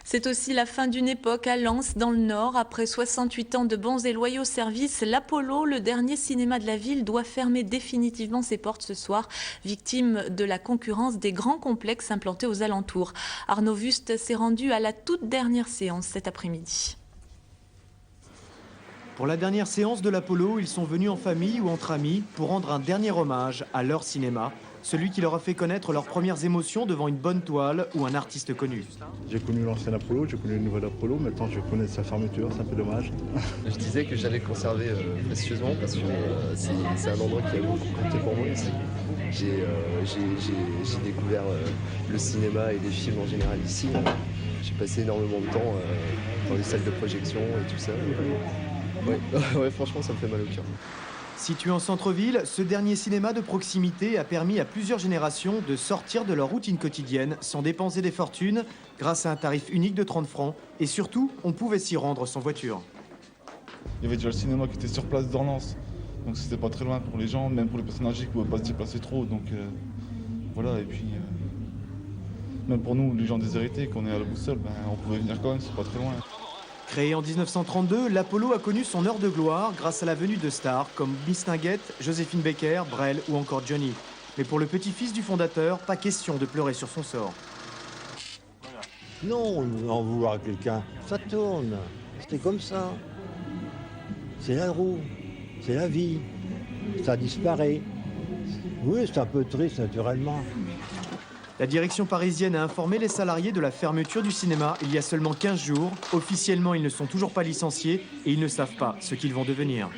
C'est aussi la fin d'une époque à Lens, dans le Nord. Après 68 ans de bons et loyaux services, l'Apollo, le dernier cinéma de la ville, doit fermer définitivement ses portes ce soir, victime de la concurrence des grands complexes implantés aux alentours. Arnaud Wust s'est rendu à la toute dernière séance cet après-midi. Pour la dernière séance de l'Apollo, ils sont venus en famille ou entre amis pour rendre un dernier hommage à leur cinéma, celui qui leur a fait connaître leurs premières émotions devant une bonne toile ou un artiste connu. J'ai connu l'ancien Apollo, j'ai connu le nouvel Apollo, maintenant je connais sa fermeture, c'est un peu dommage. Je disais que j'allais conserver précieusement parce que c'est un endroit qui a beaucoup compté pour moi ici. J'ai découvert le cinéma et les films en général ici. J'ai passé énormément de temps dans les salles de projection et tout ça. Ouais, franchement, ça me fait mal au cœur. Situé en centre-ville, ce dernier cinéma de proximité a permis à plusieurs générations de sortir de leur routine quotidienne sans dépenser des fortunes grâce à un tarif unique de 30 francs. Et surtout, on pouvait s'y rendre sans voiture. Il y avait déjà le cinéma qui était sur place dans Lens, donc c'était pas très loin pour les gens, même pour les personnes âgées qui ne pouvaient pas se déplacer trop. Donc voilà, et puis même pour nous, les gens déshérités, qu'on est à la boussole, on pouvait venir quand même, c'est pas très loin. Créé en 1932, l'Apollo a connu son heure de gloire grâce à la venue de stars comme Mistinguett, Joséphine Baker, Brel ou encore Johnny. Mais pour le petit-fils du fondateur, pas question de pleurer sur son sort. Non, en vouloir à quelqu'un, ça tourne. C'était comme ça. C'est la roue, c'est la vie. Ça disparaît. Oui, c'est un peu triste naturellement. La direction parisienne a informé les salariés de la fermeture du cinéma il y a seulement 15 jours. Officiellement, ils ne sont toujours pas licenciés et ils ne savent pas ce qu'ils vont devenir.